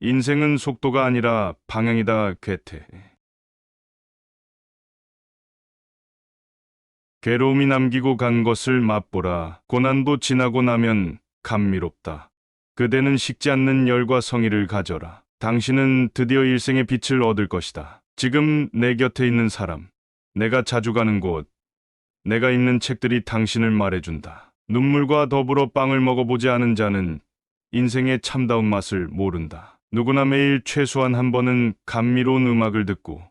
인생은 속도가 아니라 방향이다. 괴테. 괴로움이 남기고 간 것을 맛보라. 고난도 지나고 나면 감미롭다. 그대는 식지 않는 열과 성의를 가져라. 당신은 드디어 일생의 빛을 얻을 것이다. 지금 내 곁에 있는 사람, 내가 자주 가는 곳, 내가 읽는 책들이 당신을 말해준다. 눈물과 더불어 빵을 먹어보지 않은 자는 인생의 참다운 맛을 모른다. 누구나 매일 최소한 한 번은 감미로운 음악을 듣고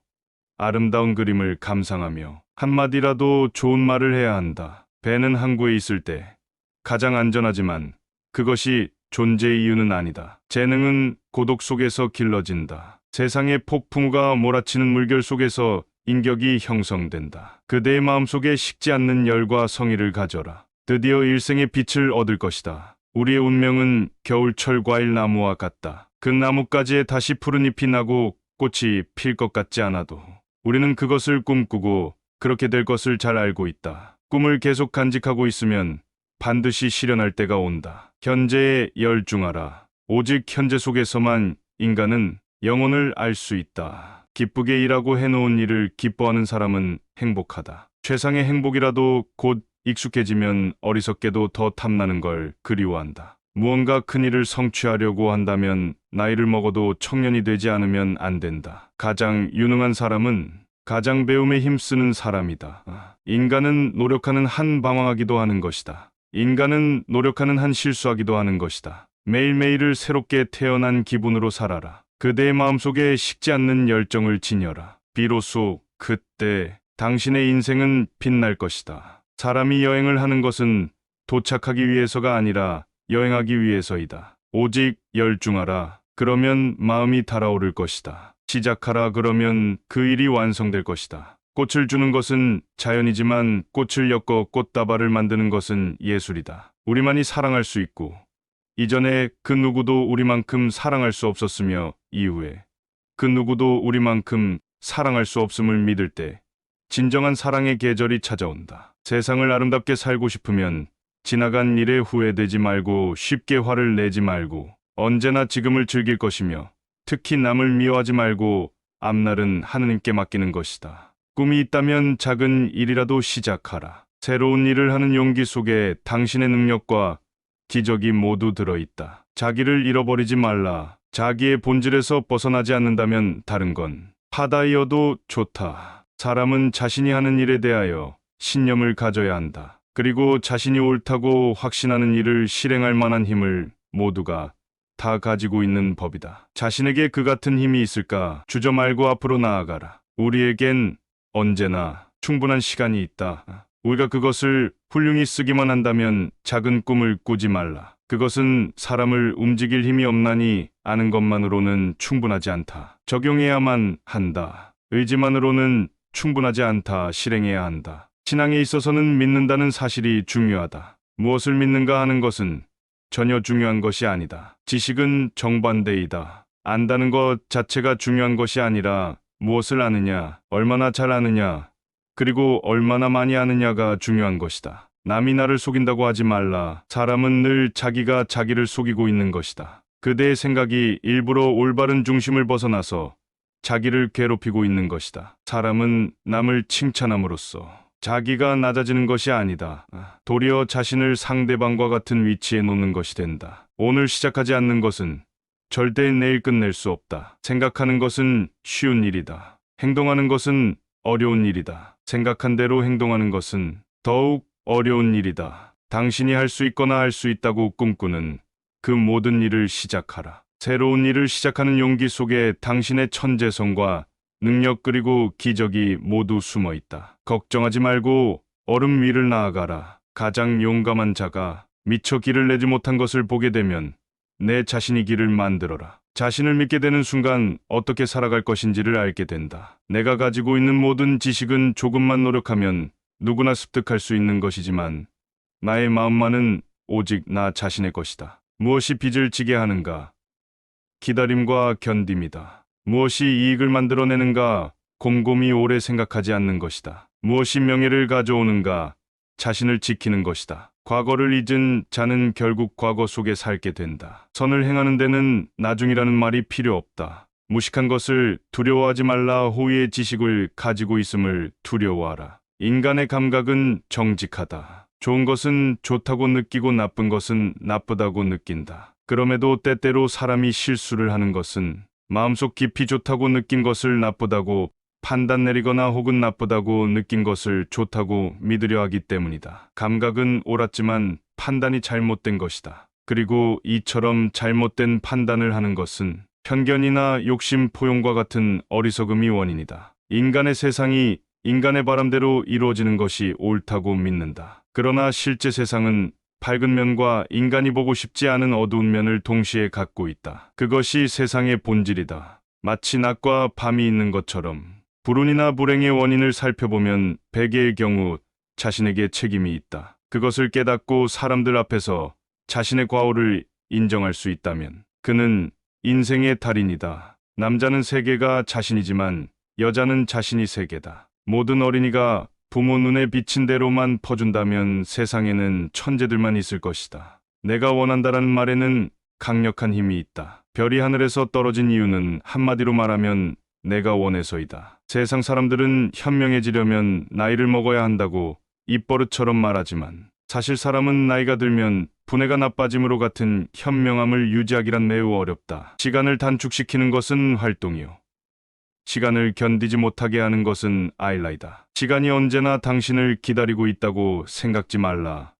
아름다운 그림을 감상하며 한마디라도 좋은 말을 해야 한다. 배는 항구에 있을 때 가장 안전하지만 그것이 존재의 이유는 아니다. 재능은 고독 속에서 길러진다. 세상의 폭풍우가 몰아치는 물결 속에서 인격이 형성된다. 그대의 마음속에 식지 않는 열과 성의를 가져라. 드디어 일생의 빛을 얻을 것이다. 우리의 운명은 겨울철 과일 나무와 같다. 그 나뭇가지에 다시 푸른 잎이 나고 꽃이 필 것 같지 않아도 우리는 그것을 꿈꾸고 그렇게 될 것을 잘 알고 있다. 꿈을 계속 간직하고 있으면 반드시 실현할 때가 온다. 현재에 열중하라. 오직 현재 속에서만 인간은 영혼을 알 수 있다. 기쁘게 일하고 해놓은 일을 기뻐하는 사람은 행복하다. 최상의 행복이라도 곧 익숙해지면 어리석게도 더 탐나는 걸 그리워한다. 무언가 큰 일을 성취하려고 한다면 나이를 먹어도 청년이 되지 않으면 안 된다. 가장 유능한 사람은 가장 배움에 힘쓰는 사람이다. 인간은 노력하는 한 방황하기도 하는 것이다. 인간은 노력하는 한 실수하기도 하는 것이다. 매일매일을 새롭게 태어난 기분으로 살아라. 그대의 마음속에 식지 않는 열정을 지녀라. 비로소 그때 당신의 인생은 빛날 것이다. 사람이 여행을 하는 것은 도착하기 위해서가 아니라 여행하기 위해서이다. 오직 열중하라. 그러면 마음이 달아오를 것이다. 시작하라. 그러면 그 일이 완성될 것이다. 꽃을 주는 것은 자연이지만 꽃을 엮어 꽃다발을 만드는 것은 예술이다. 우리만이 사랑할 수 있고 이전에 그 누구도 우리만큼 사랑할 수 없었으며 이후에 그 누구도 우리만큼 사랑할 수 없음을 믿을 때 진정한 사랑의 계절이 찾아온다. 세상을 아름답게 살고 싶으면 지나간 일에 후회되지 말고 쉽게 화를 내지 말고 언제나 지금을 즐길 것이며 특히 남을 미워하지 말고 앞날은 하느님께 맡기는 것이다. 꿈이 있다면 작은 일이라도 시작하라. 새로운 일을 하는 용기 속에 당신의 능력과 기적이 모두 들어있다. 자기를 잃어버리지 말라. 자기의 본질에서 벗어나지 않는다면 다른 건 파다이어도 좋다. 사람은 자신이 하는 일에 대하여 신념을 가져야 한다. 그리고 자신이 옳다고 확신하는 일을 실행할 만한 힘을 모두가 다 가지고 있는 법이다. 자신에게 그 같은 힘이 있을까? 주저 말고 앞으로 나아가라. 우리에겐 언제나 충분한 시간이 있다. 우리가 그것을 훌륭히 쓰기만 한다면 작은 꿈을 꾸지 말라. 그것은 사람을 움직일 힘이 없나니 아는 것만으로는 충분하지 않다. 적용해야만 한다. 의지만으로는 충분하지 않다. 실행해야 한다. 신앙에 있어서는 믿는다는 사실이 중요하다. 무엇을 믿는가 하는 것은 전혀 중요한 것이 아니다. 지식은 정반대이다. 안다는 것 자체가 중요한 것이 아니라 무엇을 아느냐, 얼마나 잘 아느냐, 그리고 얼마나 많이 아느냐가 중요한 것이다. 남이 나를 속인다고 하지 말라. 사람은 늘 자기가 자기를 속이고 있는 것이다. 그대의 생각이 일부러 올바른 중심을 벗어나서 자기를 괴롭히고 있는 것이다. 사람은 남을 칭찬함으로써 자기가 낮아지는 것이 아니다. 도리어 자신을 상대방과 같은 위치에 놓는 것이 된다. 오늘 시작하지 않는 것은 절대 내일 끝낼 수 없다. 생각하는 것은 쉬운 일이다. 행동하는 것은 어려운 일이다. 생각한 대로 행동하는 것은 더욱 어려운 일이다. 당신이 할 수 있거나 할 수 있다고 꿈꾸는 그 모든 일을 시작하라. 새로운 일을 시작하는 용기 속에 당신의 천재성과 능력 그리고 기적이 모두 숨어 있다. 걱정하지 말고 얼음 위를 나아가라. 가장 용감한 자가 미처 길을 내지 못한 것을 보게 되면 내 자신이 길을 만들어라. 자신을 믿게 되는 순간 어떻게 살아갈 것인지를 알게 된다. 내가 가지고 있는 모든 지식은 조금만 노력하면 누구나 습득할 수 있는 것이지만 나의 마음만은 오직 나 자신의 것이다. 무엇이 빚을 지게 하는가? 기다림과 견딤이다. 무엇이 이익을 만들어내는가? 곰곰이 오래 생각하지 않는 것이다. 무엇이 명예를 가져오는가? 자신을 지키는 것이다. 과거를 잊은 자는 결국 과거 속에 살게 된다. 선을 행하는 데는 나중이라는 말이 필요 없다. 무식한 것을 두려워하지 말라. 호의의 지식을 가지고 있음을 두려워하라. 인간의 감각은 정직하다. 좋은 것은 좋다고 느끼고 나쁜 것은 나쁘다고 느낀다. 그럼에도 때때로 사람이 실수를 하는 것은 마음속 깊이 좋다고 느낀 것을 나쁘다고 판단 내리거나 혹은 나쁘다고 느낀 것을 좋다고 믿으려 하기 때문이다. 감각은 옳았지만 판단이 잘못된 것이다. 그리고 이처럼 잘못된 판단을 하는 것은 편견이나 욕심, 포용과 같은 어리석음이 원인이다. 인간의 세상이 인간의 바람대로 이루어지는 것이 옳다고 믿는다. 그러나 실제 세상은 밝은 면과 인간이 보고 싶지 않은 어두운 면을 동시에 갖고 있다. 그것이 세상의 본질이다. 마치 낮과 밤이 있는 것처럼 불운이나 불행의 원인을 살펴보면 100개의 경우 자신에게 책임이 있다. 그것을 깨닫고 사람들 앞에서 자신의 과오를 인정할 수 있다면 그는 인생의 달인이다. 남자는 세계가 자신이지만 여자는 자신이 세계다. 모든 어린이가 부모 눈에 비친 대로만 퍼준다면 세상에는 천재들만 있을 것이다. 내가 원한다라는 말에는 강력한 힘이 있다. 별이 하늘에서 떨어진 이유는 한마디로 말하면 내가 원해서이다. 세상 사람들은 현명해지려면 나이를 먹어야 한다고 입버릇처럼 말하지만 사실 사람은 나이가 들면 분해가 나빠짐으로 같은 현명함을 유지하기란 매우 어렵다. 시간을 단축시키는 것은 활동이요. 시간을 견디지 못하게 하는 것은 아일라이다. 시간이 언제나 당신을 기다리고 있다고 생각지 말라.